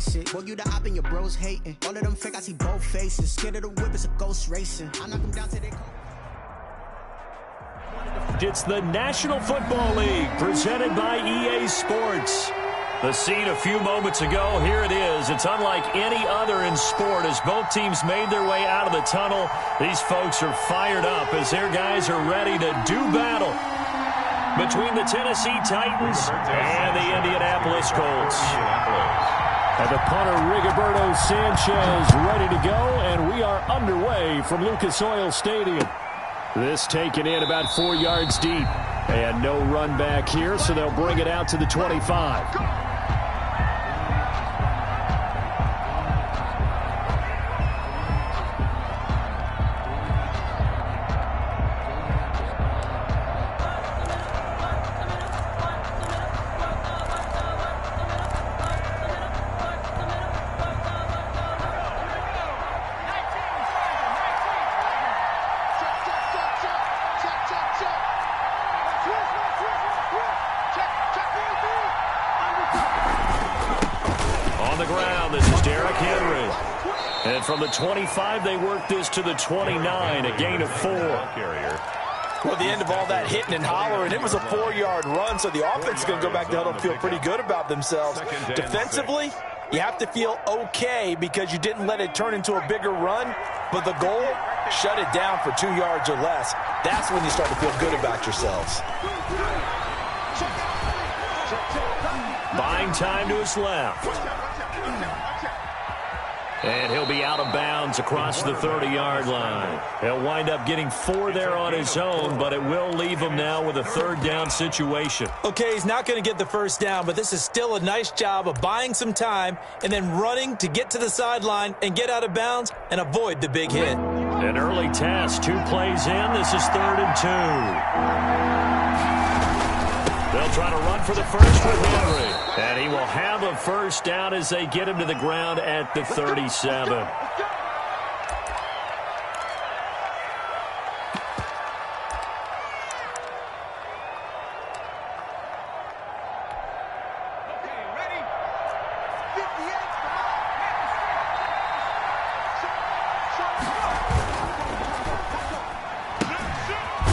basic. Boy, you the op and your bros hating. All of them fake, I see both faces. Scared of the whip, it's a ghost racing. I knock them down to their car. It's the National Football League presented by EA Sports. The scene a few moments ago, here it is. It's unlike any other in sport as both teams made their way out of the tunnel. These folks are fired up as their guys are ready to do battle between the Tennessee Titans and the Indianapolis Colts. And the punter, Rigoberto Sanchez, ready to go, and we are underway from Lucas Oil Stadium. This taken in about 4 yards deep. And no run back here, so they'll bring it out to the 25. From the 25, they worked this to the 29, a gain of 4. Well, the end of all that hitting and hollering, it was a 4-yard run, so the offense is going to go back to huddle and feel pretty good about themselves. Defensively, you have to feel okay because you didn't let it turn into a bigger run, but the goal, shut it down for 2 yards or less. That's when you start to feel good about yourselves. Buying time to his left. And he'll be out of bounds across the 30-yard line. He'll wind up getting 4 there on his own, but it will leave him now with a third down situation. Okay, he's not going to get the first down, but this is still a nice job of buying some time and then running to get to the sideline and get out of bounds and avoid the big hit. An early test, 2 plays in. This is 3rd and 2. They'll try to run for the first with Henry. And he will have a first down as they get him to the ground at the 37.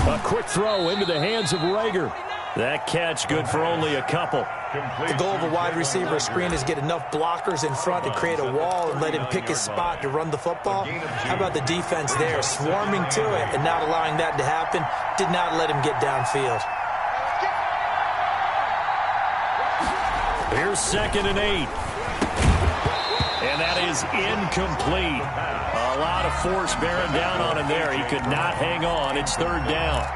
A quick throw into the hands of Rager. That catch good for only a couple. The goal of a wide receiver screen is get enough blockers in front to create a wall and let him pick his spot to run the football. How about the defense there, swarming to it and not allowing that to happen? Did not let him get downfield. Here's 2nd and 8. And that is incomplete. A lot of force bearing down on him there. He could not hang on. It's 3rd down.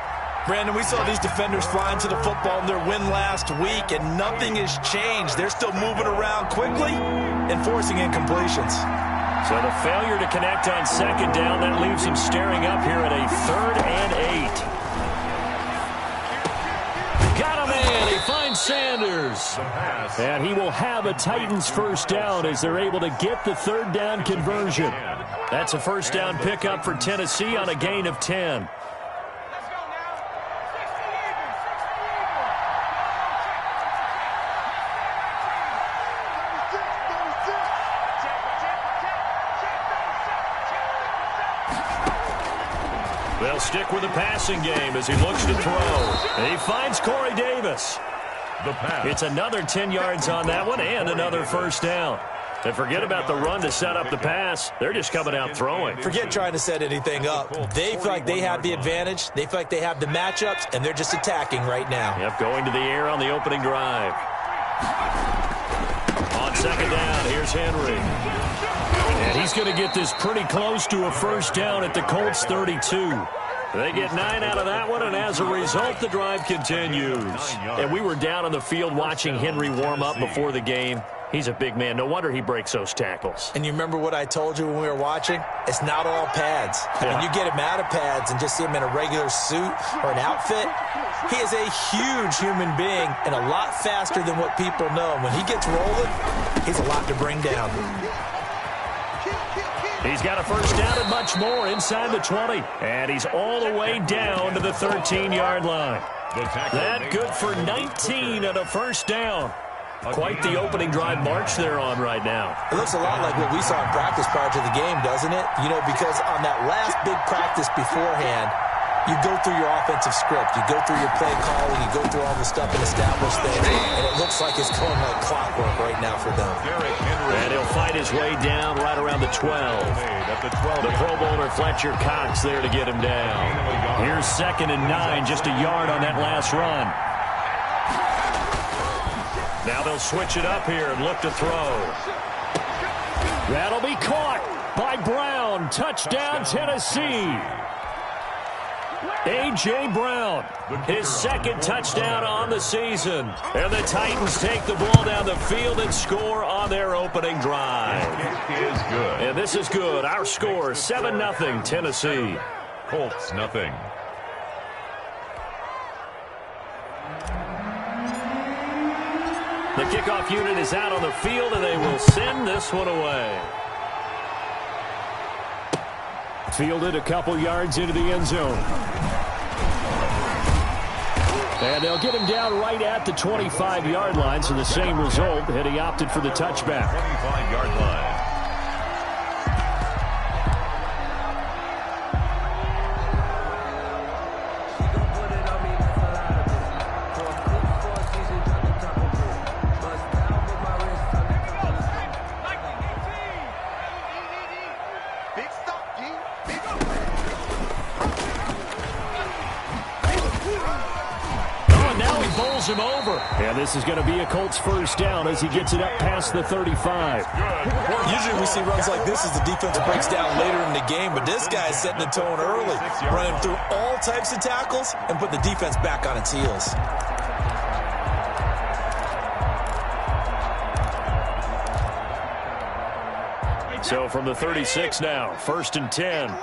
Brandon, we saw these defenders flying to the football in their win last week, and nothing has changed. They're still moving around quickly and forcing incompletions. So the failure to connect on 2nd down, that leaves him staring up here at a 3rd and 8. Got a man. He finds Sanders. And he will have a Titans first down as they're able to get the 3rd down conversion. That's a first down pickup for Tennessee on a gain of 10. They'll stick with the passing game as he looks to throw. And he finds Corey Davis. It's another 10 yards on that one and another first down. And forget about the run to set up the pass. They're just coming out throwing. Forget trying to set anything up. They feel like they have the advantage. They feel like they have the matchups, and they're just attacking right now. Yep, going to the air on the opening drive. On 2nd down, here's Henry. And he's going to get this pretty close to a first down at the Colts 32. They get 9 out of that one, and as a result, the drive continues. And we were down on the field watching Henry warm up before the game. He's a big man. No wonder he breaks those tackles. And you remember what I told you when we were watching? It's not all pads. When you get him out of pads and just see him in a regular suit or an outfit, he is a huge human being and a lot faster than what people know. When he gets rolling, he's a lot to bring down. He's got a first down and much more inside the 20. And he's all the way down to the 13-yard line. That good for 19 and a first down. Quite the opening drive march they're on right now. It looks a lot like what we saw in practice prior to the game, doesn't it? You know, because on that last big practice beforehand, you go through your offensive script. You go through your play calling. You go through all the stuff and establish things. And it looks like it's going like clockwork right now for them. And he'll fight his way down right around the 12. The Pro Bowler Fletcher Cox there to get him down. Here's 2nd and 9, just a yard on that last run. Now they'll switch it up here and look to throw. That'll be caught by Brown. Touchdown, Tennessee. A.J. Brown, his 2nd touchdown on the season. And the Titans take the ball down the field and score on their opening drive. It is good. And this is good. Our score, 7-0 Tennessee. Colts, nothing. The kickoff unit is out on the field, and they will send this one away. Fielded a couple yards into the end zone. And they'll get him down right at the 25-yard line, so the same result, and he opted for the touchback. 25-yard line. Him over. And this is going to be a Colts first down as he gets it up past the 35. Usually we see runs like this as the defense breaks down later in the game, but this guy is setting the tone early, running through all types of tackles and put the defense back on its heels. So from the 36 now, 1st and 10.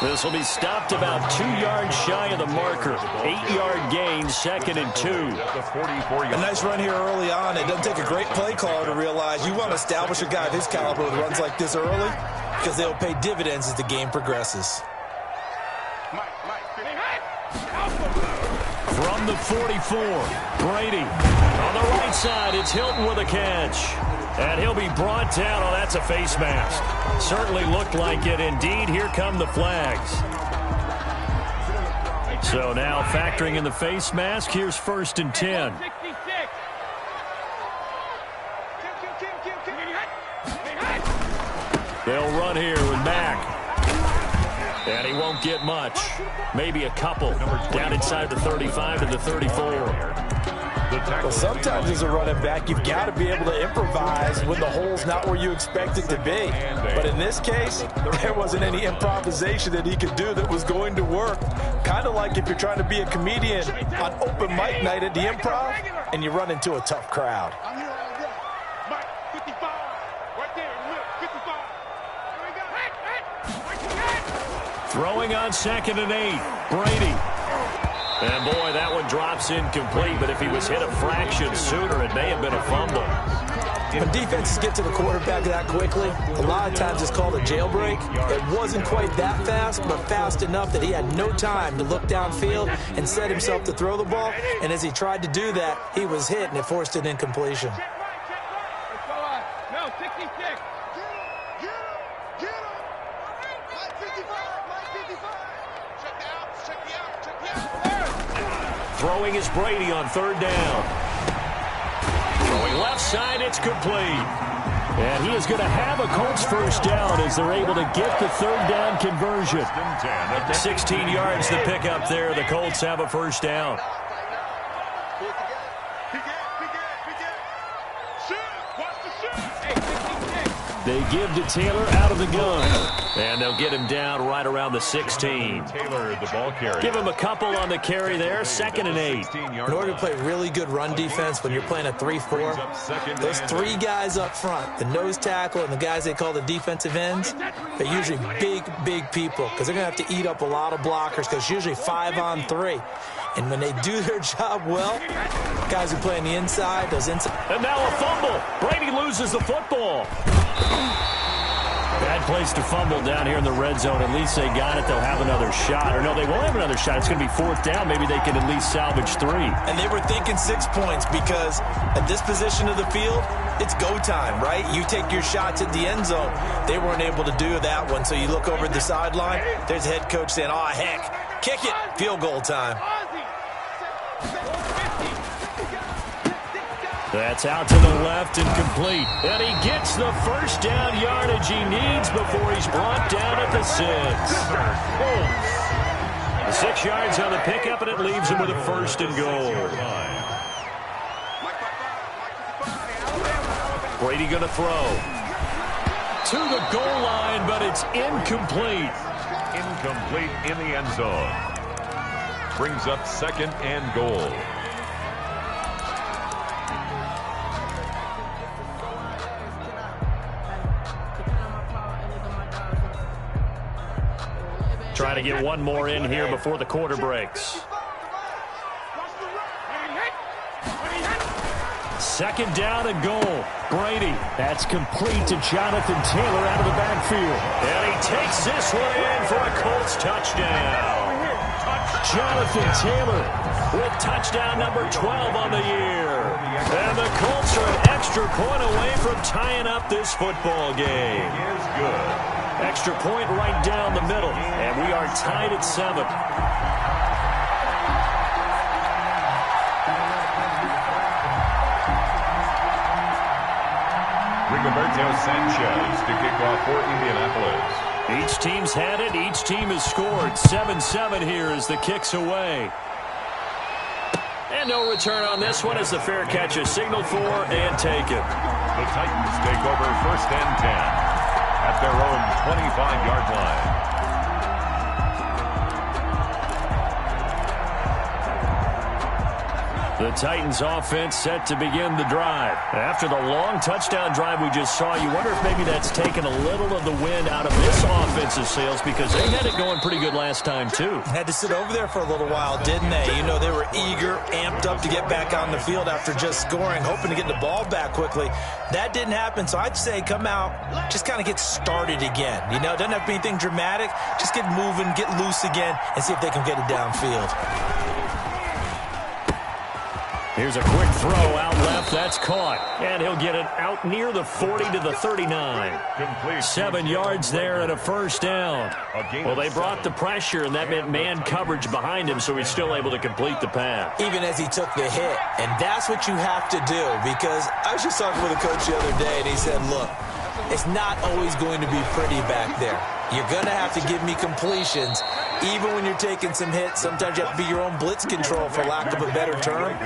This will be stopped about 2 yards shy of the marker. 8-yard gain, 2nd and 2. A nice run here early on. It doesn't take a great play caller to realize you want to establish a guy of his caliber with runs like this early because they'll pay dividends as the game progresses. From the 44, Brady. On the right side, it's Hilton with a catch. And he'll be brought down. Oh, that's a face mask. Certainly looked like it. Indeed, here come the flags. So now factoring in the face mask, here's 1st and 10. They'll run here with Mack. And he won't get much. Maybe a couple. Down inside the 35 to the 34. Well, sometimes as a running back, you've got to be able to improvise when the hole's not where you expect it to be. But in this case, there wasn't any improvisation that he could do that was going to work. Kind of like if you're trying to be a comedian on open mic night at the Improv and you run into a tough crowd. Throwing on 2nd and 8, Brady. And boy, that one drops incomplete, but if he was hit a fraction sooner, it may have been a fumble. When defenses get to the quarterback that quickly, a lot of times it's called a jailbreak. It wasn't quite that fast, but fast enough that he had no time to look downfield and set himself to throw the ball. And as he tried to do that, he was hit, and it forced an incompletion. Throwing is Brady on 3rd down. Throwing left side, it's complete. And he is going to have a Colts first down as they're able to get the 3rd down conversion. 16 yards to pick up there. The Colts have a first down. They give to Taylor out of the gun. And they'll get him down right around the 16. Taylor, the ball carrier. Give him a couple on the carry there. 2nd and 8. In order to play really good run defense when you're playing a 3-4, those 3 guys up front, the nose tackle and the guys they call the defensive ends, they're usually big people because they're going to have to eat up a lot of blockers because it's usually 5-on-3. And when they do their job well, guys who play on the inside, those inside. And now a fumble. Brady loses the football. Bad place to fumble down here in the red zone. At least they got it. They'll have another shot. Or no, they won't have another shot. It's going to be 4th down. Maybe they can at least salvage 3. And they were thinking 6 points because at this position of the field, it's go time, right? You take your shots at the end zone. They weren't able to do that one. So you look over at the sideline. There's the head coach saying, oh, heck, kick it. Field goal time. That's out to the left and complete. And he gets the first down yardage he needs before he's brought down at the 6. The 6 yards on the pickup, and it leaves him with a 1st and goal. Brady going to throw. To the goal line, but it's incomplete. Incomplete in the end zone. Brings up 2nd and goal. Trying to get one more in here before the quarter breaks. 2nd down and goal. Brady. That's complete to Jonathan Taylor out of the backfield. And he takes this one in for a Colts touchdown. Jonathan Taylor with touchdown number 12 on the year. And the Colts are an extra point away from tying up this football game. Is good. Extra point right down the middle, and we are tied at 7. Rigoberto Sanchez to kick off for Indianapolis. Each team's had it. Each team has scored. 7-7 here as the kick's away. And no return on this one as the fair catch is signaled for and taken. The Titans take over 1st and 10. At their own 25-yard line. The Titans offense set to begin the drive. After the long touchdown drive we just saw, you wonder if maybe that's taken a little of the wind out of this offensive sails because they had it going pretty good last time too. Had to sit over there for a little while, didn't they? You know, they were eager, amped up to get back on the field after just scoring, hoping to get the ball back quickly. That didn't happen, so I'd say come out, just kind of get started again. You know, it doesn't have to be anything dramatic. Just get moving, get loose again, and see if they can get it downfield. Here's a quick throw out left. That's caught. And he'll get it out near the 40 to the 39. Complete. 7 yards there and a 1st down. Well, they brought the pressure, and that meant man coverage behind him, so he's still able to complete the pass. Even as he took the hit. And that's what you have to do, because I was just talking with a coach the other day, and he said, look, it's not always going to be pretty back there. You're going to have to give me completions. Even when you're taking some hits, sometimes you have to be your own blitz control, for lack of a better term.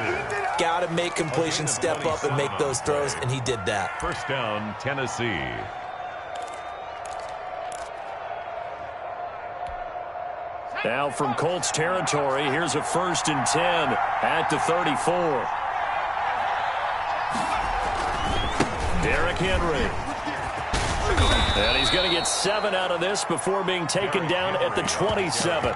Got to make completions, step up and make those throws, and he did that. 1st down, Tennessee. Now from Colts territory, here's a 1st and 10 at the 34. Derrick Henry. And he's going to get 7 out of this before being taken down at the 27.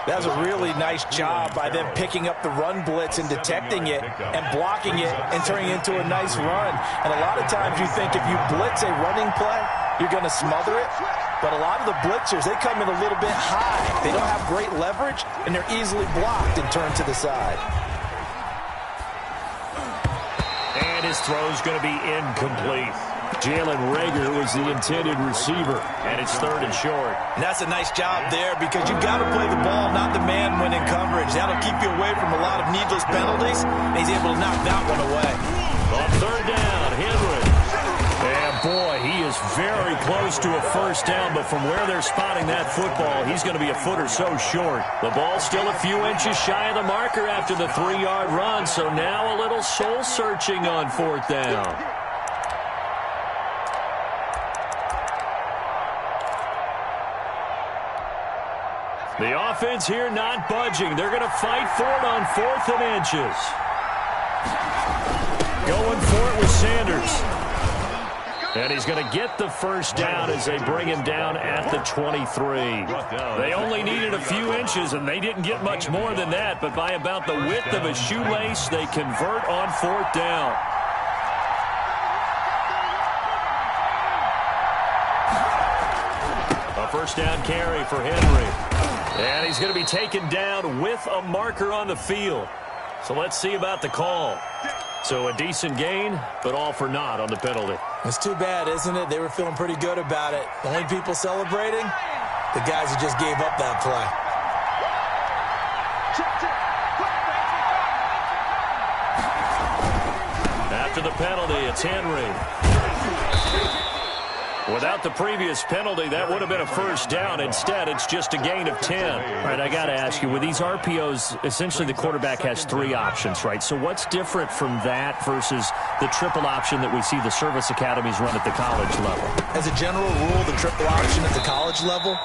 That was a really nice job by them picking up the run blitz and detecting it and blocking it and turning it into a nice run. And a lot of times you think if you blitz a running play, you're going to smother it. But a lot of the blitzers, they come in a little bit high. They don't have great leverage, and they're easily blocked and turned to the side. And his throw's going to be incomplete. Jalen Reagor was the intended receiver, and it's 3rd and short. And that's a nice job there, because you've got to play the ball, not the man when in coverage. That'll keep you away from a lot of needless penalties, and he's able to knock that one away. On 3rd down, Henry. And boy, he is very close to a 1st down, but from where they're spotting that football, he's going to be a foot or so short. The ball's still a few inches shy of the marker after the 3-yard run, so now a little soul-searching on 4th down. The offense here not budging. They're going to fight for it on 4th and inches. Going for it with Sanders. And he's going to get the 1st down as they bring him down at the 23. They only needed a few inches, and they didn't get much more than that. But by about the width of a shoelace, they convert on 4th down. first down carry for Henry. And he's going to be taken down with a marker on the field. So let's see about the call. So a decent gain, but all for naught on the penalty. It's too bad, isn't it? They were feeling pretty good about it. The only people celebrating, the guys who just gave up that play. After the penalty, it's Henry. Without the previous penalty, that would have been a first down. Instead, it's just a gain of 10. All right, I got to ask you, with these RPOs, essentially the quarterback has 3 options, right? So what's different from that versus the triple option that we see the service academies run at the college level? As a general rule, the triple option at the college level,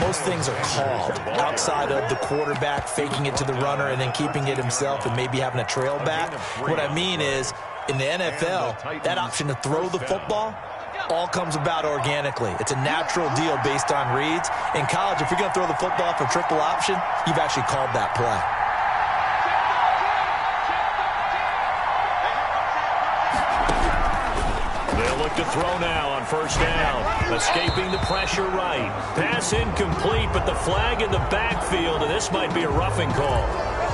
most things are called outside of the quarterback faking it to the runner and then keeping it himself and maybe having a trail back. What I mean is, in the NFL, that option to throw the football all comes about organically. It's a natural deal based on reads. In college, if you're going to throw the football for triple option, you've actually called that play. They'll look to throw now on first down. Escaping the pressure right. Pass incomplete, but the flag in the backfield, and this might be a roughing call.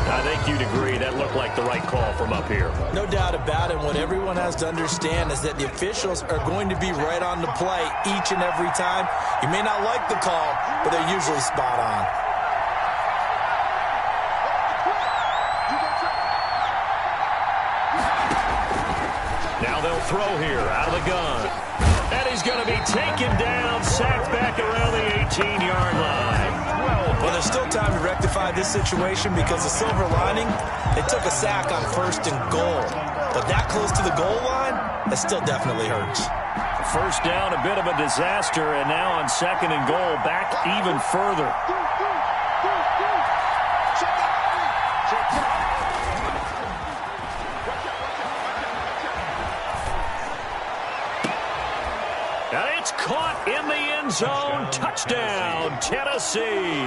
I think you'd agree that looked like the right call from up here. No doubt about it. What everyone has to understand is that the officials are going to be right on the play each and every time. You may not like the call, but they're usually spot on. Now they'll throw here out of the gun. And he's going to be taken down, sacked back around the 18-yard line. Well, there's still time to rectify this situation because the silver lining, they took a sack on first and goal. But that close to the goal line, that still definitely hurts. First down, a bit of a disaster, and now on second and goal, back even further. And it's caught in the end zone. Touchdown, Tennessee.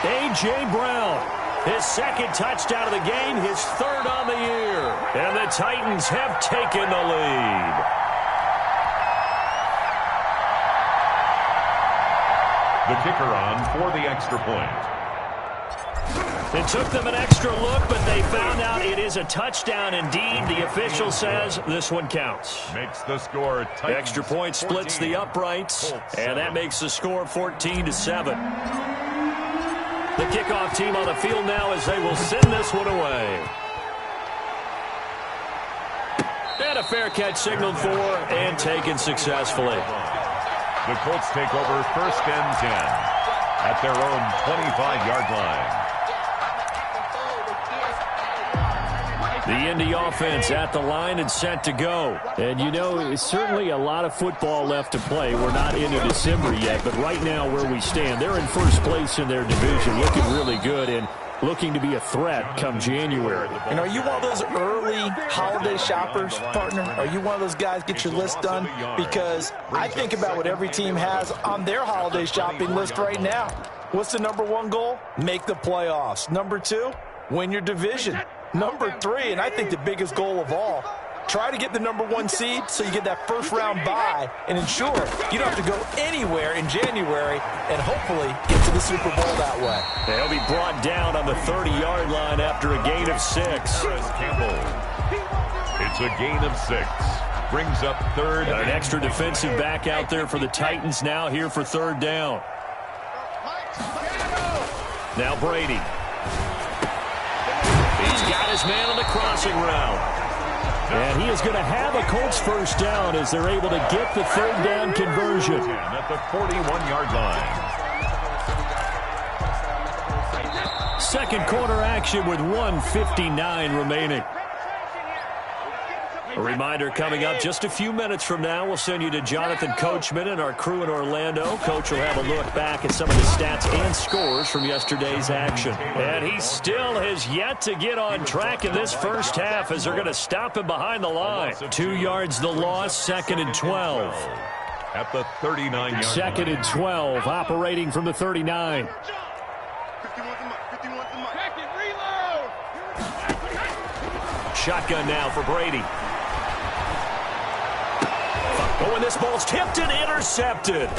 A.J. Brown, his second touchdown of the game, his third on the year. And the Titans have taken the lead. The kicker on for the extra point. It took them an extra look, but they found out it is a touchdown indeed. The official says this one counts. Makes the score Titans. The extra point splits 14. The uprights, and that makes the score 14-7. The kickoff team on the field now as they will send this one away. And a fair catch signaled for and taken successfully. The Colts take over first and 10 at their own 25-yard line. The Indy offense at the line and set to go. And you know, it's certainly a lot of football left to play. We're not into December yet, but right now where we stand, they're in first place in their division, looking really good and looking to be a threat come January. And are you one of those early holiday shoppers, partner? Are you one of those guys get your list done? Because I think about what every team has on their holiday shopping list right now. What's the number 1 goal? Make the playoffs. Number 2, win your division. Number 3, and I think the biggest goal of all, try to get the number 1 seed so you get that first round bye and ensure you don't have to go anywhere in January and hopefully get to the Super Bowl that way. They'll be brought down on the 30-yard line after a gain of 6. Campbell. It's a gain of 6. Brings up third. Got an extra defensive back out there for the Titans now here for third down. Now Brady. He's got his man on the crossing route. And he is going to have a Colts first down as they're able to get the third down conversion. At the 41-yard line. Second quarter action with 1:59 remaining. A reminder coming up just a few minutes from now. We'll send you to Jonathan Coachman and our crew in Orlando. Coach will have a look back at some of the stats and scores from yesterday's action. And he still has yet to get on track in this first half as they're going to stop him behind the line. 2 yards the loss, second and 12. At the 39-yard line. Second and 12, operating from the 39. Shotgun now for Brady. Oh, and this ball's tipped and intercepted.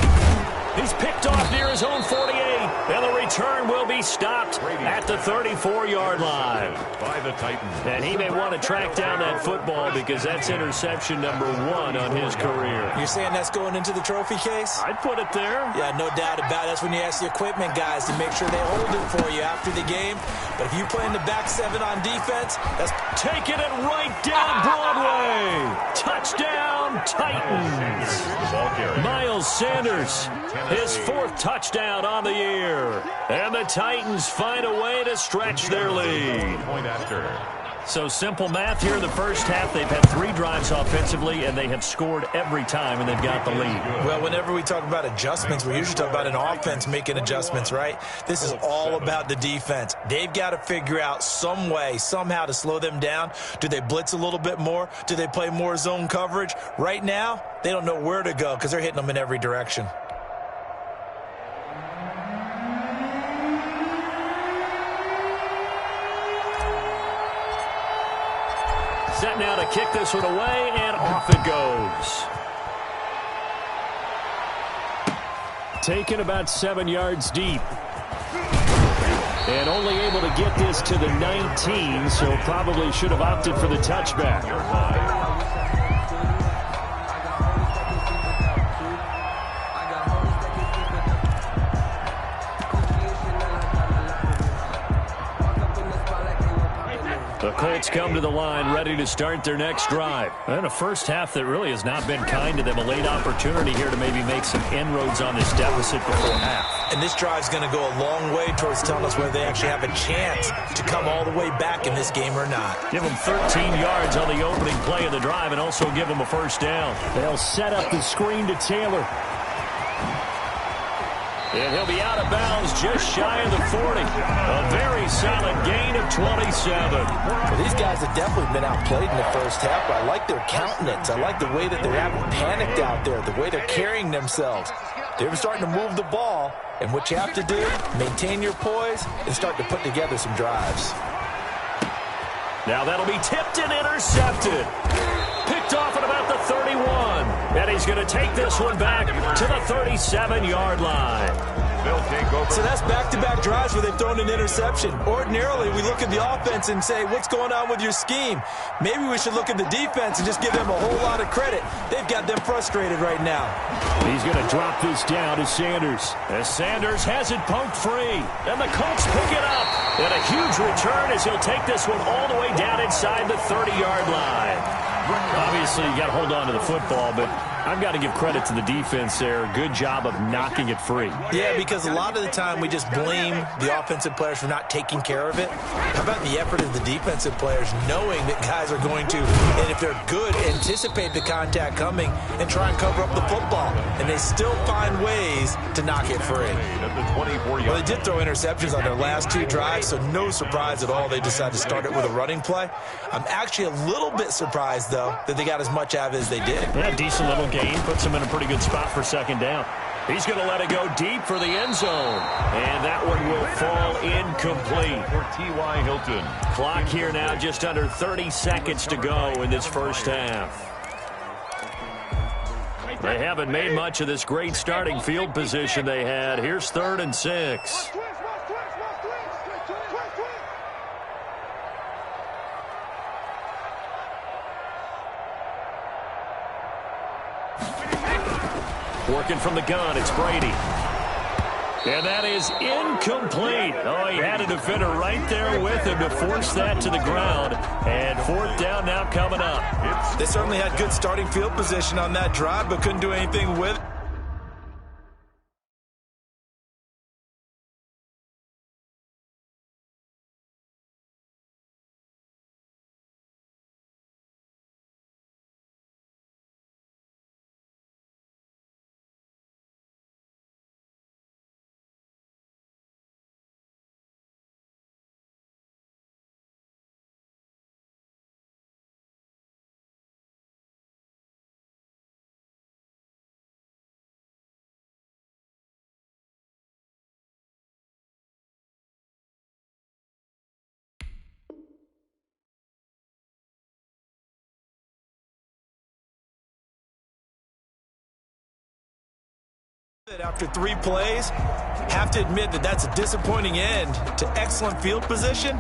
He's picked off near his own 48, and the return will be stopped at the 34-yard line. By the Titans. And he may want to track down that football because that's interception number 1 on his career. You're saying that's going into the trophy case? I'd put it there. Yeah, no doubt about it. That's when you ask the equipment guys to make sure they hold it for you after the game. But if you play in the back 7 on defense, that's taking it right down Broadway. Touchdown, Titans. Miles Sanders, his 4th touchdown on the year. And the Titans find a way to stretch their lead. Point after. So simple math here in the first half. They've had 3 drives offensively, and they have scored every time, and they've got the lead. Well, whenever we talk about adjustments, we usually talk about an offense making adjustments, right? This is all about the defense. They've got to figure out some way, somehow to slow them down. Do they blitz a little bit more? Do they play more zone coverage? Right now, they don't know where to go because they're hitting them in every direction. Set now to kick this one away, and off it goes. Taken about 7 yards deep. And only able to get this to the 19, so probably should have opted for the touchback. The Colts come to the line ready to start their next drive. And a first half that really has not been kind to them. A late opportunity here to maybe make some inroads on this deficit before half. And this drive's going to go a long way towards telling us whether they actually have a chance to come all the way back in this game or not. Give them 13 yards on the opening play of the drive and also give them a first down. They'll set up the screen to Taylor. And he'll be out of bounds just shy of the 40. A very solid gain of 27. Well, these guys have definitely been outplayed in the first half, but I like their countenance. I like the way that they're having panicked out there, the way they're carrying themselves. They're starting to move the ball, and what you have to do, maintain your poise and start to put together some drives. Now that'll be tipped and intercepted. Picked off at about the 31. And he's going to take this one back to the 37-yard line. They'll take over. So that's back-to-back drives where they've thrown an interception. Ordinarily, we look at the offense and say, what's going on with your scheme? Maybe we should look at the defense and just give them a whole lot of credit. They've got them frustrated right now. He's going to drop this down to Sanders. As Sanders has it poked free. And the Colts pick it up. And a huge return as he'll take this one all the way down inside the 30-yard line. Obviously, you got to hold on to the football, but I've got to give credit to the defense there. Good job of knocking it free. Yeah, because a lot of the time we just blame the offensive players for not taking care of it. How about the effort of the defensive players knowing that guys are going to, and if they're good, anticipate the contact coming and try and cover up the football. And they still find ways to knock it free. Well, they did throw interceptions on their last 2 drives, so no surprise at all they decided to start it with a running play. I'm actually a little bit surprised, though, that they got as much out of it as they did. Yeah, decent little gain. Puts him in a pretty good spot for second down. He's going to let it go deep for the end zone. And that one will fall incomplete. For T.Y. Hilton. Clock here now, just under 30 seconds to go in this first half. They haven't made much of this great starting field position they had. Here's 3rd and 6. Working from the gun, it's Brady. And that is incomplete. Oh, he had a defender right there with him to force that to the ground. And 4th down now coming up. They certainly had good starting field position on that drive, but couldn't do anything with it. After 3 plays, have to admit that that's a disappointing end to excellent field position.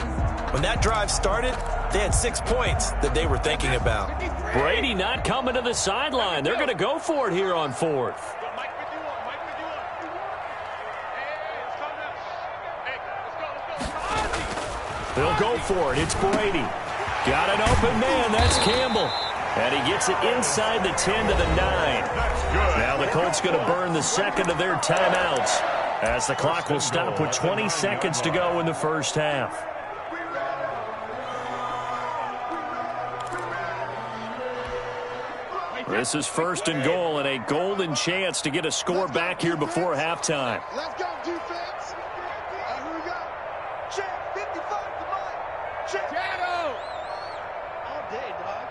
When that drive started, they had 6 points that they were thinking about. Brady not coming to the sideline. They're going to go for it here on 4th. They'll go for it. It's Brady. Got an open man. That's Campbell. And he gets it inside the 10 to the 9. Now the Colts going to burn the second of their timeouts as the clock will stop with 20 seconds to go in the first half. This is 1st and goal and a golden chance to get a score back here before halftime. Let's go, defense. Here we go. Check, 55 to Mike. Check. Shadow. All day, dog.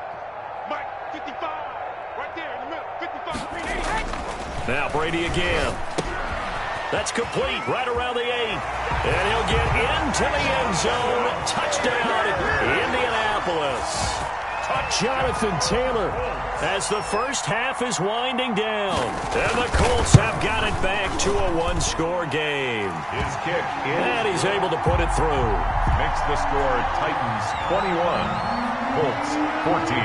Mike, 55. Right there in the middle. 55. Now Brady again. That's complete right around the 8. And he'll get into the end zone. Touchdown, Indianapolis. Jonathan Taylor as the first half is winding down. And the Colts have got it back to a 1-score game. His kick in. And he's able to put it through. Makes the score Titans 21, Colts 14.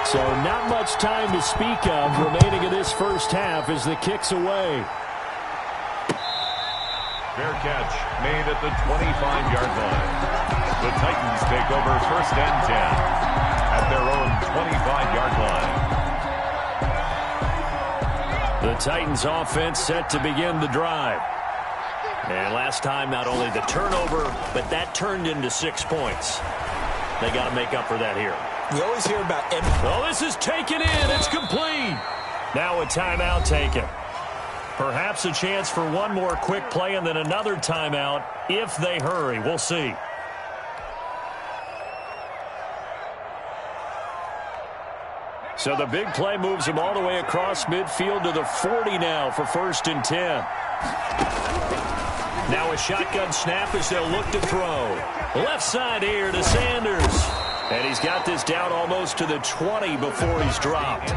So not much time to speak of remaining in this first half as the kick's away. Fair catch made at the 25-yard line. The Titans take over 1st and 10 at their own 25-yard line. The Titans offense set to begin the drive. And last time, not only the turnover, but that turned into 6 points. They got to make up for that here. We always hear about Oh, this is taken in. It's complete. Now a timeout taken. Perhaps a chance for one more quick play and then another timeout if they hurry. We'll see. So the big play moves him all the way across midfield to the 40 now for 1st and 10. Now a shotgun snap as they'll look to throw. Left side here to Sanders. And he's got this down almost to the 20 before he's dropped.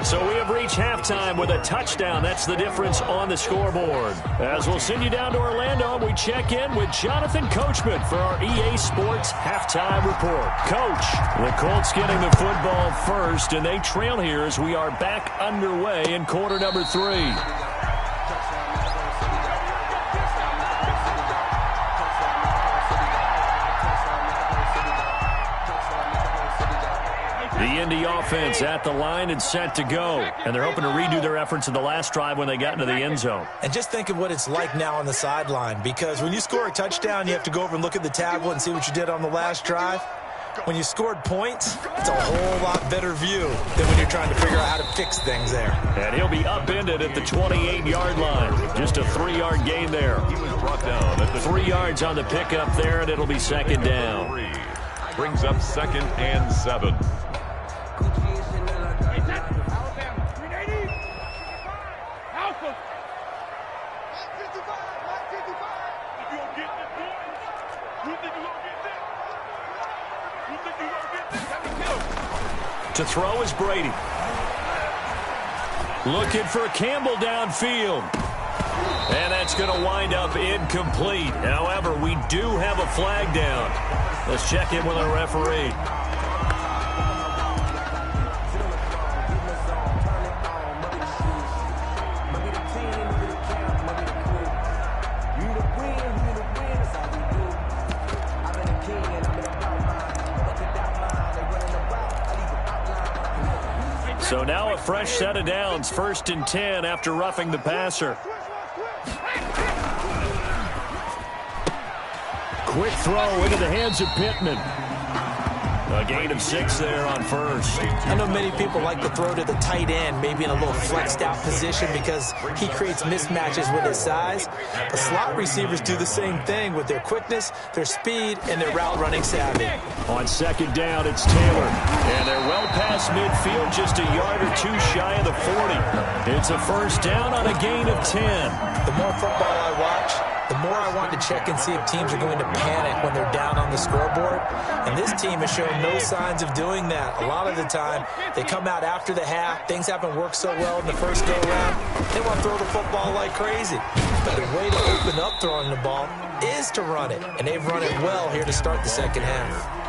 So we have reached halftime with a touchdown. That's the difference on the scoreboard. As we'll send you down to Orlando, we check in with Jonathan Coachman for our EA Sports Halftime Report. Coach, the Colts getting the football first, and they trail here as we are back underway in quarter number 3. The Indy offense at the line and set to go. And they're hoping to redo their efforts in the last drive when they got into the end zone. And just think of what it's like now on the sideline, because when you score a touchdown, you have to go over and look at the tablet and see what you did on the last drive. When you scored points, it's a whole lot better view than when you're trying to figure out how to fix things there. And he'll be upended at the 28-yard line. Just a 3-yard gain there. He was brought down at the 3 yards on the pickup there, and it'll be 2nd down. Brings up 2nd and 7. To throw is Brady. Looking for Campbell downfield. And that's going to wind up incomplete. However, we do have a flag down. Let's check in with our referee. So now a fresh set of downs, 1st and 10 after roughing the passer. Quick throw into the hands of Pittman. A gain of 6 there on 1st. I know many people like to throw to the tight end, maybe in a little flexed out position because he creates mismatches with his size. The slot receivers do the same thing with their quickness, their speed, and their route running savvy. On 2nd down, it's Taylor. And they're well past midfield, just a yard or 2 shy of the 40. It's a 1st down on a gain of 10. The more football I watch, the more I want to check and see if teams are going to panic when they're down on the scoreboard. And this team has shown no signs of doing that. A lot of the time, they come out after the half. Things haven't worked so well in the first go-around. They want to throw the football like crazy. But the way to open up throwing the ball is to run it. And they've run it well here to start the second half.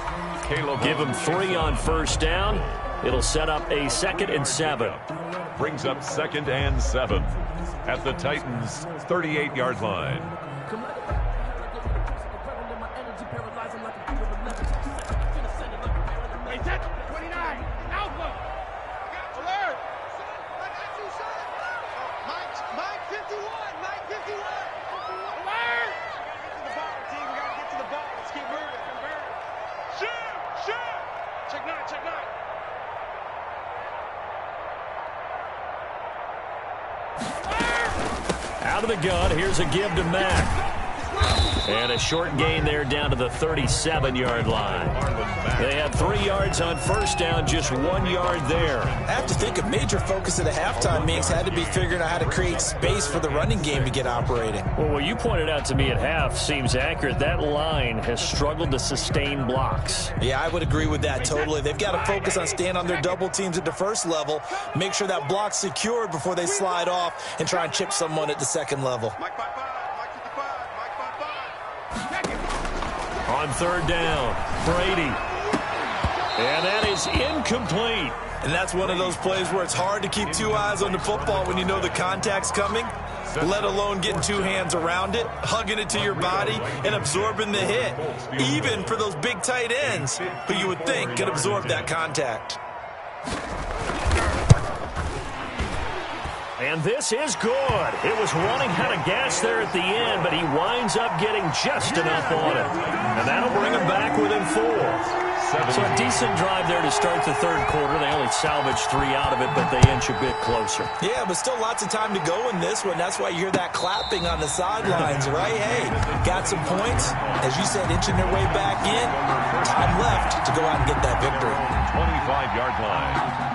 Give them 3 on first down. It'll set up a 2nd and 7. Brings up 2nd and 7 at the Titans' 38-yard line. Out of the gun, here's a give to Mack. And a short gain there down to the 37-yard line. They had 3 yards on first down, just 1 yard there. I have to think a major focus of the halftime meetings had to be figuring out how to create space for the running game to get operating. Well, what you pointed out to me at half seems accurate. That line has struggled to sustain blocks. Yeah, I would agree with that totally. They've got to focus on staying on their double teams at the first level, make sure that block's secured before they slide off and try and chip someone at the second level. On third down, Brady. And that is incomplete. And that's one of those plays where it's hard to keep 2 eyes on the football when you know the contact's coming, let alone getting 2 hands around it, hugging it to your body, and absorbing the hit, even for those big tight ends who you would think could absorb that contact. And this is good. It was running out of gas there at the end, but he winds up getting just enough on it. And that'll bring him back within 4. So a decent drive there to start the third quarter. They only salvaged 3 out of it, but they inch a bit closer. Yeah, but still lots of time to go in this one. That's why you hear that clapping on the sidelines, right? Hey, got some points. As you said, inching their way back in. Time left to go out and get that victory. 25-yard line.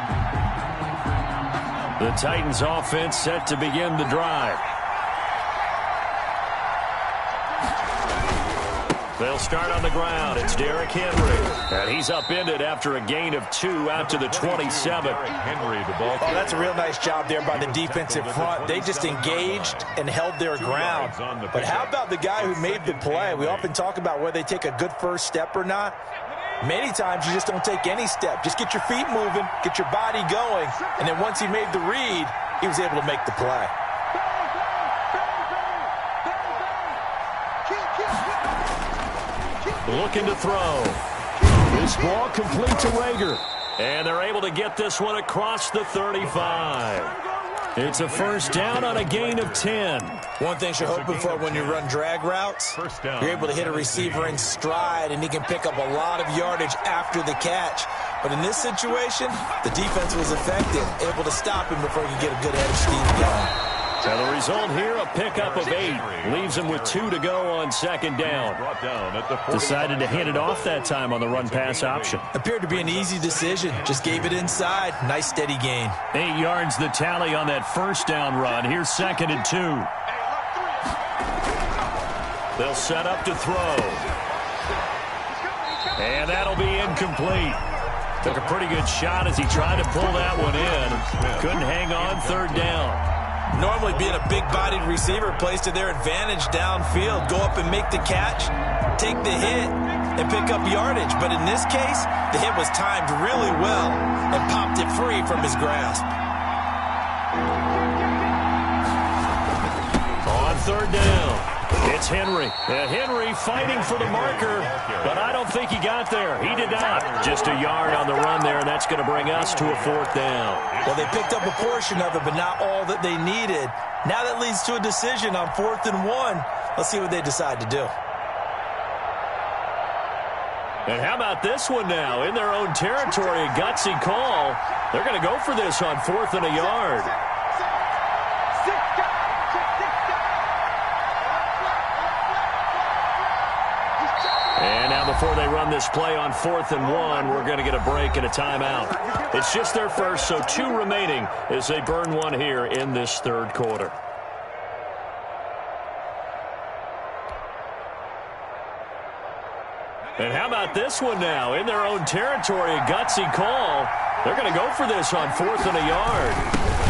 The Titans offense set to begin the drive. They'll start on the ground. It's Derrick Henry. And he's upended after a gain of 2 out to the 27. Henry, the ball. Oh, that's a real nice job there by the defensive front. They just engaged and held their ground. But how about the guy who made the play? We often talk about whether they take a good first step or not. Many times you just don't take any step. Just get your feet moving, get your body going, and then once he made the read, he was able to make the play. Looking to throw. This ball complete to Rager. And they're able to get this one across the 35. It's a first down on a gain of 10. One thing you're hoping for when you run drag routes, you're able to hit a receiver in stride, and he can pick up a lot of yardage after the catch. But in this situation, the defense was effective, able to stop him before he could get a good head of steam going. So the result here, a pickup of 8. Leaves him with 2 to go on second down. Decided to hand it off that time on the run-pass option. Appeared to be an easy decision. Just gave it inside. Nice steady gain. 8 yards the tally on that first down run. Here's 2nd and 2. They'll set up to throw. And that'll be incomplete. Took a pretty good shot as he tried to pull that one in. Couldn't hang on third down. Normally being a big-bodied receiver plays to their advantage downfield. Go up and make the catch, take the hit, and pick up yardage. But in this case, the hit was timed really well and popped it free from his grasp. On third down, it's Henry. Henry fighting for the marker, but I don't think he got there. He did not. Just a yard on the run there, and that's going to bring us to a 4th down. Well, they picked up a portion of it, but not all that they needed. Now that leads to a decision on 4th and 1. Let's see what they decide to do. And how about this one now? In their own territory, a gutsy call. They're going to go for this on 4th and a yard. And now before they run this play on 4th and 1, we're going to get a break and a timeout. It's just their first, so 2 remaining as they burn one here in this third quarter. And how about this one now? In their own territory, a gutsy call. They're going to go for this on 4th and a yard.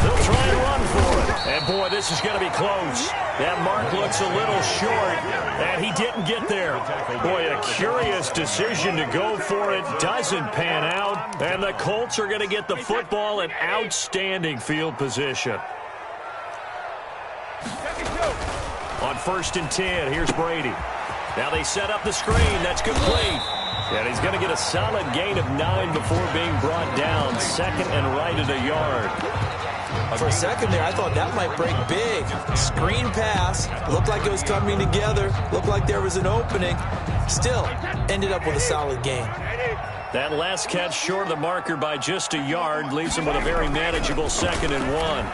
They'll try and run for it. And, boy, this is going to be close. That mark looks a little short, and he didn't get there. Boy, a curious decision to go for it. Doesn't pan out, and the Colts are going to get the football in outstanding field position. On 1st and 10, here's Brady. Now they set up the screen. That's complete. And he's going to get a solid gain of 9 before being brought down. 2nd and right at a yard. For a second there, I thought that might break big. Screen pass. Looked like it was coming together. Looked like there was an opening. Still, ended up with a solid gain. That last catch short of the marker by just a yard leaves him with a very manageable 2nd and 1.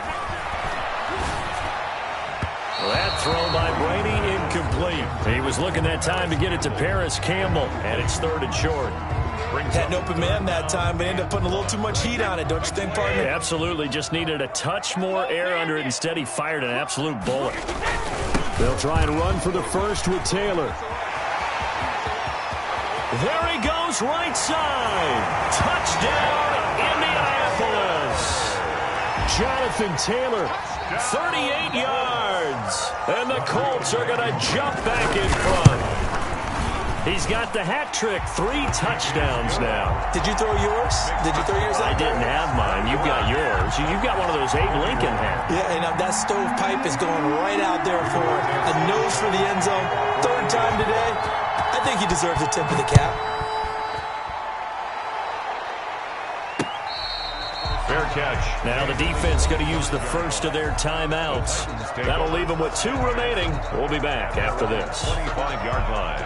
That throw by Brady incomplete. He was looking that time to get it to Paris Campbell, and it's 3rd and short. Had an open man that time, but ended up putting a little too much heat on it, don't you think, partner? Absolutely. Just needed a touch more air under it. Instead, he fired an absolute bullet. They'll try and run for the first with Taylor. There he goes, right side. Touchdown, Indianapolis. Jonathan Taylor. 38 yards. And the Colts are going to jump back in front. He's got the hat trick. 3 touchdowns now. Did you throw yours? Did you throw yours out? I didn't have mine. You've got yours. You've got one of those Abe Lincoln hats. Yeah, and that stovepipe is going right out there for a nose for the end zone. 3rd time today. I think he deserves a tip of the cap. Fair catch. Now the defense going to use the first of their timeouts. That'll leave them with 2 remaining. We'll be back after this. 25-yard line.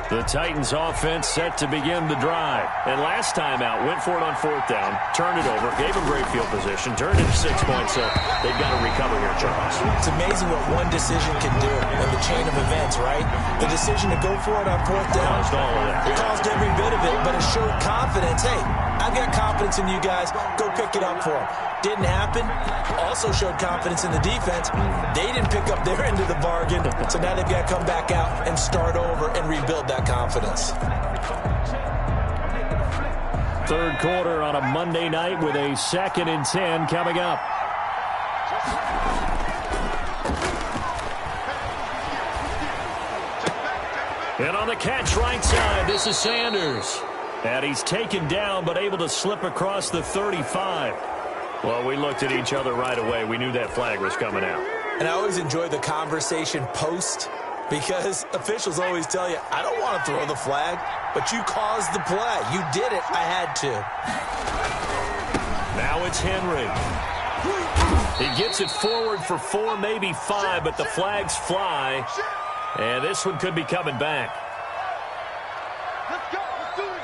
The Titans offense set to begin the drive. And last time out, went for it on 4th down, turned it over, gave them great field position, turned it to 6 points, so they've got to recover here, Charles. It's amazing what one decision can do in the chain of events, right? The decision to go for it on 4th down. Caused all of that. It caused every bit of it, but it showed confidence. Hey, I've got confidence in you guys. Go pick it up for them. Didn't happen. Also showed confidence in the defense. They didn't pick up their end of the bargain, so now they've got to come back out and start over and rebuild that confidence. 3rd quarter on a Monday night with a 2nd and 10 coming up. And on the catch right side, this is Sanders. And he's taken down but able to slip across the 35. Well, we looked at each other right away. We knew that flag was coming out. And I always enjoy the conversation post because officials always tell you, I don't want to throw the flag, but you caused the play. You did it. I had to. Now it's Henry. He gets it forward for 4, maybe 5, but the flags fly. And this one could be coming back. Let's go. Let's do it.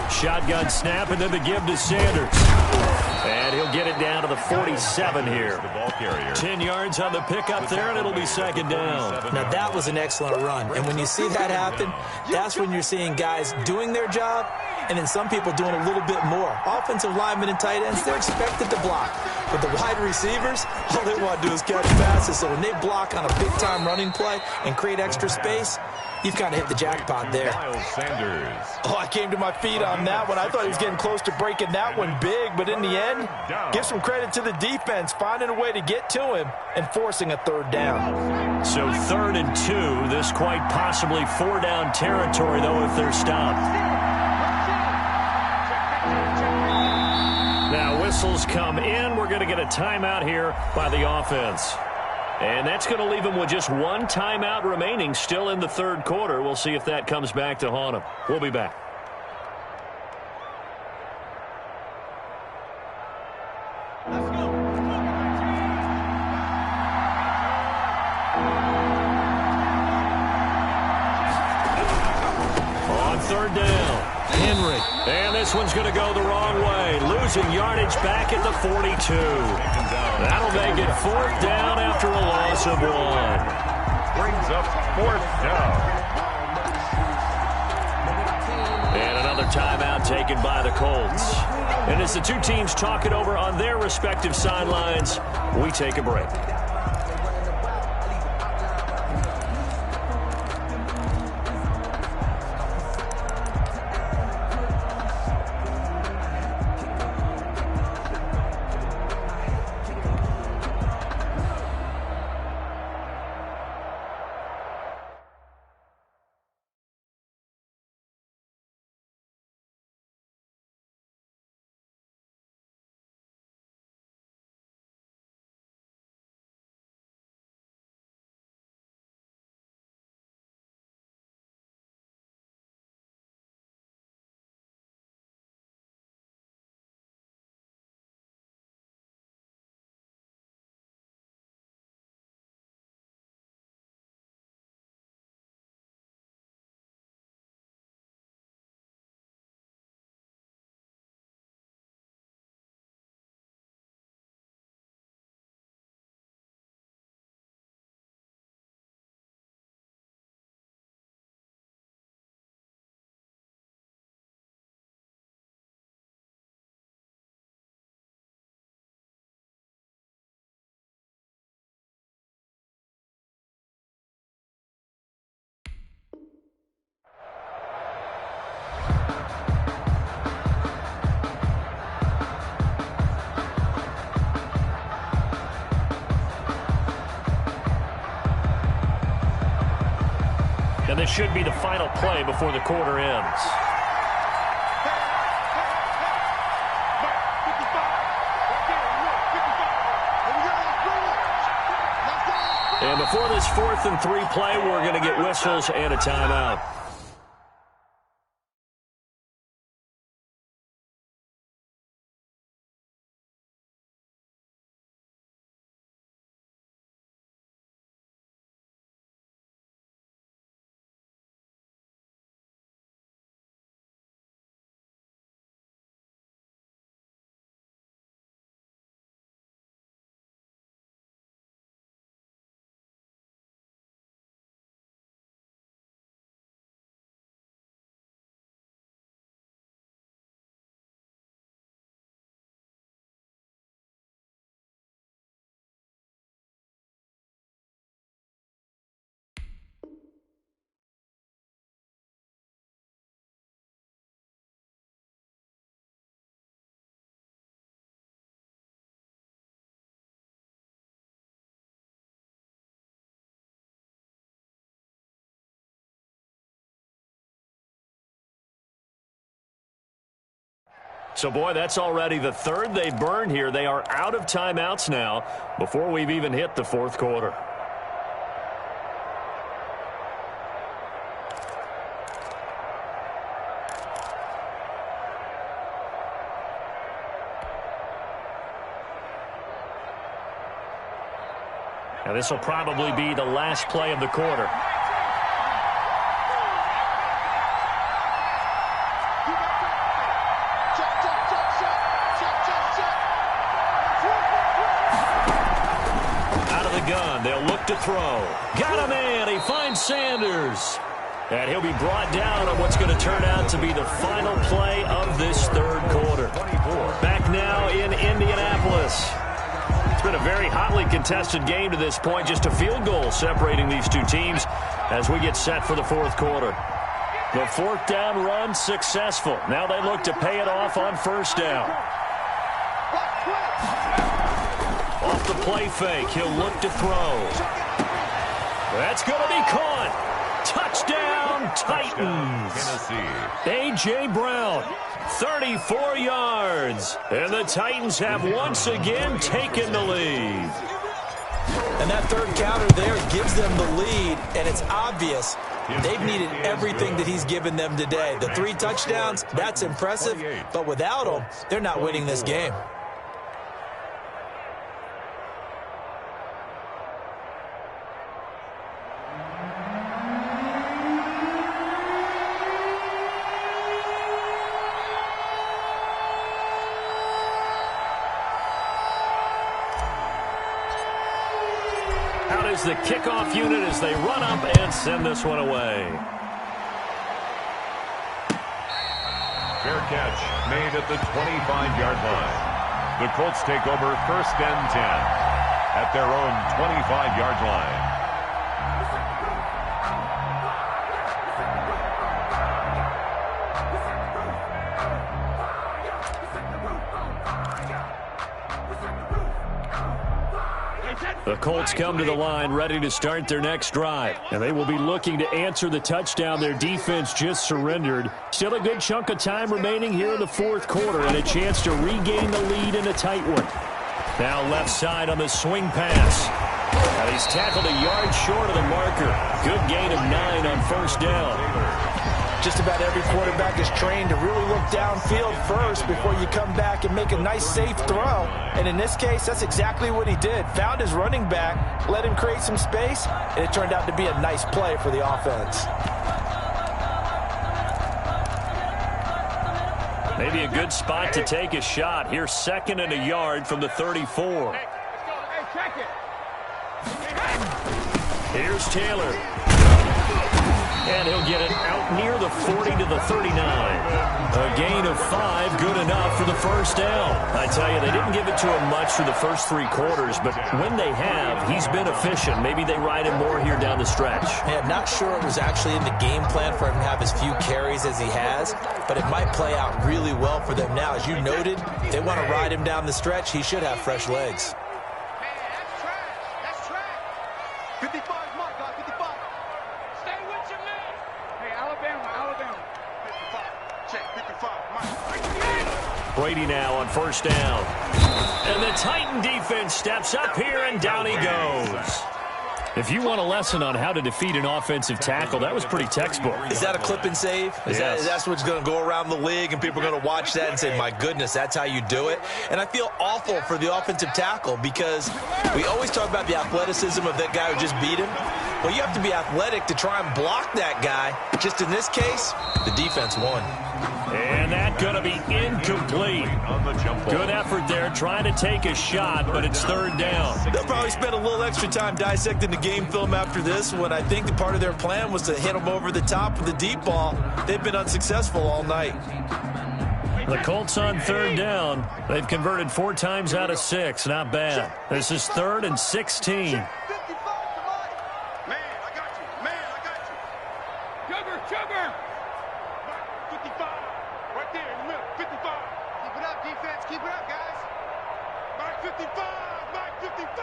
Shotgun snap, and then the give to Sanders. And he'll get it down to the 47 here. 10 yards on the pickup there, and it'll be 2nd down. Now, that was an excellent run. And when you see that happen, that's when you're seeing guys doing their job and then some people doing a little bit more. Offensive linemen and tight ends, they're expected to block. But the wide receivers, all they want to do is catch passes. So when they block on a big-time running play and create extra space, you've kind of hit the jackpot there. Sanders. Oh, I came to my feet on that one. I thought he was getting close to breaking that one big, but in the end, give some credit to the defense, finding a way to get to him and forcing a 3rd down. So 3rd and 2, this quite possibly 4-down territory, though, if they're stopped. Now whistles come in. We're going to get a timeout here by the offense. And that's going to leave him with just one timeout remaining still in the third quarter. We'll see if that comes back to haunt him. We'll be back. On third down, Henry. And this one's going to go the wrong way. Losing yardage back at the 42. That'll make it fourth down after a loss of 1. Brings up fourth down. And another timeout taken by the Colts. And as the two teams talk it over on their respective sidelines, we take a break. And this should be the final play before the quarter ends. And before this 4th and 3 play, we're going to get whistles and a timeout. So, boy, that's already the third they've burned here. They are out of timeouts now before we've even hit the fourth quarter. Now, this will probably be the last play of the quarter. Gun. They'll look to throw. Got a man. He finds Sanders. And he'll be brought down on what's going to turn out to be the final play of this third quarter. Back now in Indianapolis. It's been a very hotly contested game to this point. Just a field goal separating these two teams as we get set for the fourth quarter. The fourth down run successful. Now they look to pay it off on first down. Off the play fake, he'll look to throw. That's going to be caught. Touchdown, Titans. A.J. Brown, 34 yards. And the Titans have once again taken the lead. And that third counter there gives them the lead, and it's obvious they've needed everything that he's given them today. The 3 touchdowns, that's impressive, but without him, they're not winning this game. Out is the kickoff unit as they run up and send this one away. Fair catch made at the 25-yard line. The Colts take over 1st and 10 at their own 25-yard line. The Colts come to the line ready to start their next drive. And they will be looking to answer the touchdown their defense just surrendered. Still a good chunk of time remaining here in the 4th quarter and a chance to regain the lead in a tight one. Now left side on the swing pass. And he's tackled a yard short of the marker. Good gain of 9 on 1st down. Just about every quarterback is trained to really look downfield first before you come back and make a nice, safe throw. And in this case, that's exactly what he did. Found his running back, let him create some space, and it turned out to be a nice play for the offense. Maybe a good spot to take a shot. Here's 2nd and a yard from the 34. Hey, check it. Here's Taylor. And he'll get it out near the 40 to the 39. A gain of 5, good enough for the 1st down. I tell you, they didn't give it to him much for the first 3 quarters, but when they have, he's been efficient. Maybe they ride him more here down the stretch. Hey, I'm not sure it was actually in the game plan for him to have as few carries as he has, but it might play out really well for them now. As you noted, if they want to ride him down the stretch, he should have fresh legs. Man, that's trash. That's trash. 55 is mark, guys. 55. Stay with your man. Hey, Alabama. 55. Check, 55. Mark. Brady now on 1st down. And the Titan defense steps up here, and down he goes. If you want a lesson on how to defeat an offensive tackle, that was pretty textbook. Is that a clip and save? Yes. That's what's going to go around the league, and people are going to watch that and say, my goodness, that's how you do it? And I feel awful for the offensive tackle because we always talk about the athleticism of that guy who just beat him. Well, you have to be athletic to try and block that guy. Just in this case, the defense won. And that going to be incomplete. Good effort there trying to take a shot, but it's 3rd down. They'll probably spend a little extra time dissecting the game film after this when I think the part of their plan was to hit them over the top with the deep ball. They've been unsuccessful all night. The Colts on 3rd down. They've converted 4 times out of 6. Not bad. This is 3rd and 16. Man, I got you. Sugar. 55. Right there in the middle. 55. Keep it up, defense. Keep it up, guys. Mark 55. Mark 55.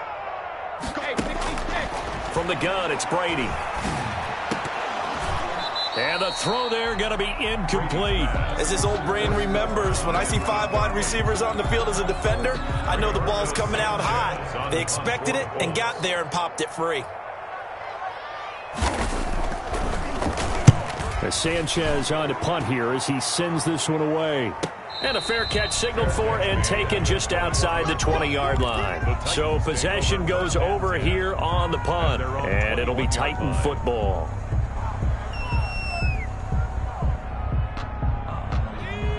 Hey, 66. From the gun, it's Brady. And the throw there going to be incomplete. As his old brain remembers, when I see 5 wide receivers on the field as a defender, I know the ball's coming out high. They expected it and got there and popped it free. As Sanchez on to punt here as he sends this one away. And a fair catch signaled for and taken just outside the 20-yard line. So possession goes over here on the punt, and it'll be Titan football.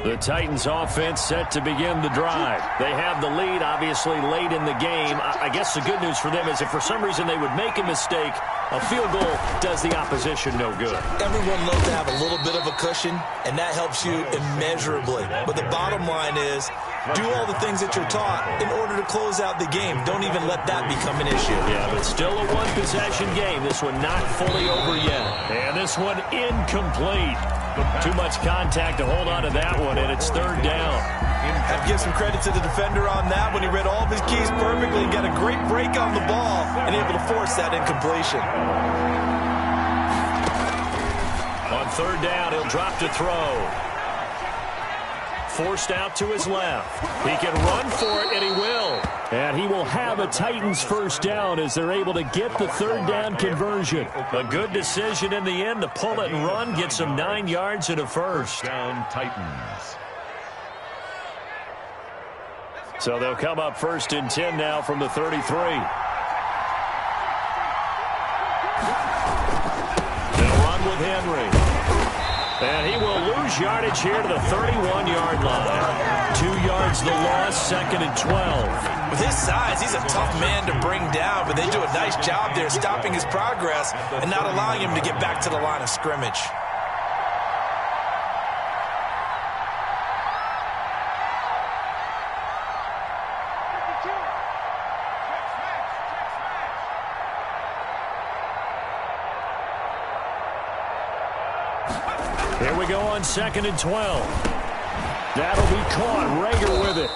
The Titans offense set to begin the drive. They have the lead, obviously, late in the game. I guess the good news for them is if for some reason they would make a mistake, a field goal does the opposition no good. Everyone loves to have a little bit of a cushion, and that helps you immeasurably. But the bottom line is, do all the things that you're taught in order to close out the game. Don't even let that become an issue. Yeah, but still a one-possession game. This one not fully over yet. And this one incomplete. Too much contact to hold on to that one, and it's 3rd down. Have to give some credit to the defender on that when he read all of his keys perfectly and got a great break on the ball and able to force that incompletion. On 3rd down, he'll drop to throw. forced out to his left. He can run for it, and he will. And he will have a Titans first down as they're able to get the third down conversion. A good decision in the end to pull it and run, get some 9 yards and a first. Down Titans. So they'll come up 1st and 10 now from the 33. They'll run with Henry. And he will lose yardage here to the 31-yard line. 2 yards the loss, 2nd and 12. With his size, he's a tough man to bring down, but they do a nice job there stopping his progress and not allowing him to get back to the line of scrimmage. Here we go on 2nd and 12. That'll be caught. Rager with it.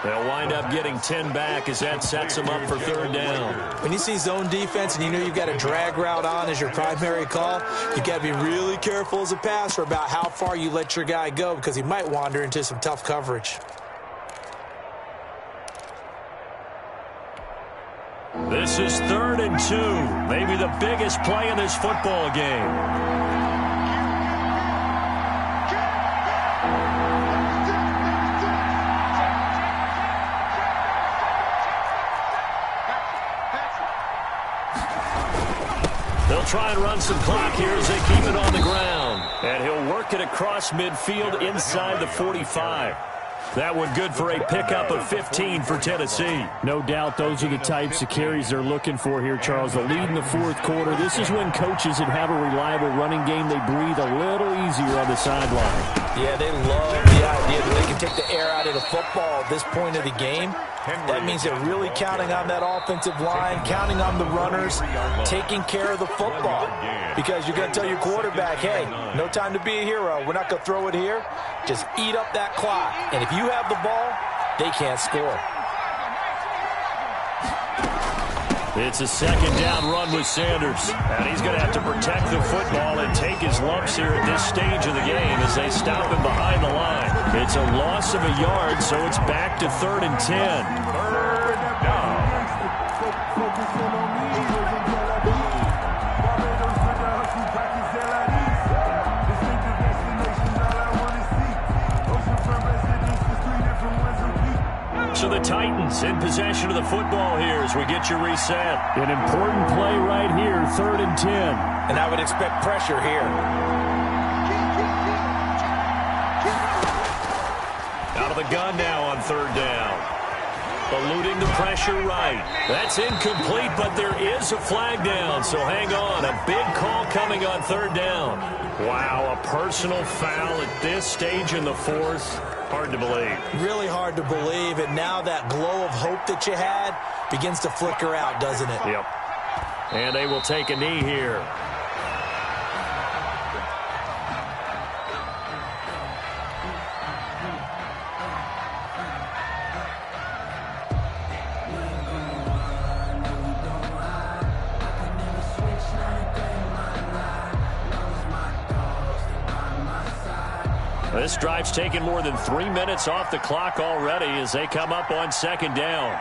They'll wind up getting 10 back as that sets them up for 3rd down. When you see zone defense and you know you've got a drag route on as your primary call, you've got to be really careful as a passer about how far you let your guy go because he might wander into some tough coverage. This is 3rd and 2. Maybe the biggest play in this football game. They'll try and run some clock here as they keep it on the ground. And he'll work it across midfield inside the 45. That one good for a pickup of 15 for Tennessee. No doubt those are the types of carries they're looking for here, Charles. The lead in the 4th quarter. This is when coaches that have a reliable running game, they breathe a little easier on the sideline. Yeah, they love the idea that they can take the air out of the football at this point of the game. That means they're really counting on that offensive line, counting on the runners, taking care of the football. Because you're going to tell your quarterback, hey, no time to be a hero. We're not going to throw it here. Just eat up that clock. And if you have the ball, they can't score. It's a 2nd down run with Sanders. And he's going to have to protect the football and take his lumps here at this stage of the game as they stop him behind the line. It's a loss of a yard, so it's back to 3rd and 10. 3rd down. So the Titans in possession of the football here as we get you reset. An important play right here, 3rd and 10. And I would expect pressure here. Out of the gun now on 3rd down. Eluding the pressure right. That's incomplete, but there is a flag down, so hang on. A big call coming on 3rd down. Wow, a personal foul at this stage in the 4th. Hard to believe. Really hard to believe, and now that glow of hope that you had begins to flicker out, doesn't it? Yep. And they will take a knee here. This drive's taken more than 3 minutes off the clock already as they come up on 2nd down.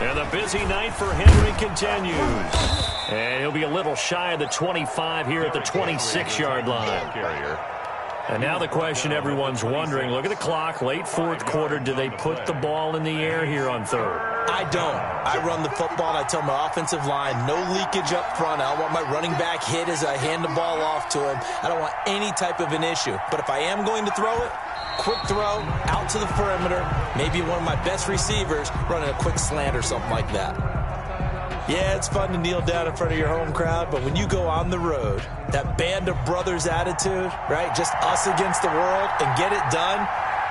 And the busy night for Henry continues. And he'll be a little shy of the 25 here at the 26-yard line. And now the question everyone's wondering, look at the clock, late 4th quarter, do they put the ball in the air here on 3rd? I don't. I run the football, and I tell my offensive line, no leakage up front. I don't want my running back hit as I hand the ball off to him. I don't want any type of an issue. But if I am going to throw it, quick throw, out to the perimeter, maybe one of my best receivers running a quick slant or something like that. Yeah, it's fun to kneel down in front of your home crowd, but when you go on the road, that band of brothers attitude, right, just us against the world, and get it done,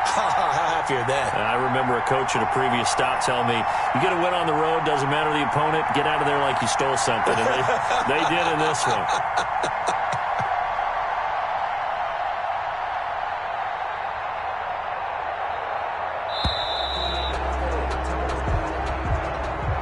how happier then. I remember a coach at a previous stop telling me, you get a win on the road, doesn't matter the opponent, get out of there like you stole something. And they did in this one.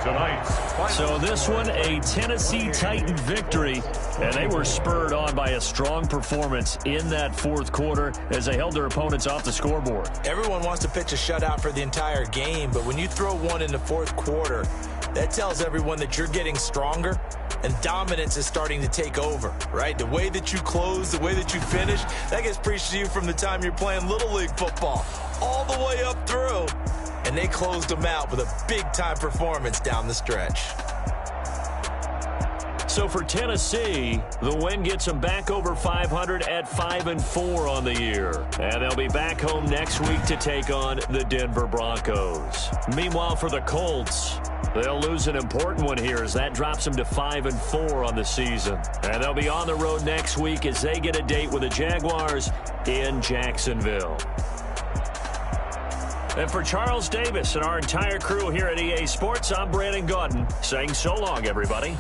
Tonight's final So this one, a Tennessee Titan victory, and they were spurred on by a strong performance in that fourth quarter as they held their opponents off the scoreboard. Everyone wants to pitch a shutout for the entire game, but when you throw one in the fourth quarter, that tells everyone that you're getting stronger and dominance is starting to take over, right? The way that you close, the way that you finish, that gets preached to you from the time you're playing Little League football all the way up through. And they closed them out with a big-time performance down the stretch. So for Tennessee, the win gets them back over 500 at 5-4 on the year. And they'll be back home next week to take on the Denver Broncos. Meanwhile, for the Colts, they'll lose an important one here as that drops them to 5-4 on the season. And they'll be on the road next week as they get a date with the Jaguars in Jacksonville. And for Charles Davis and our entire crew here at EA Sports, I'm Brandon Gaudin saying so long, everybody.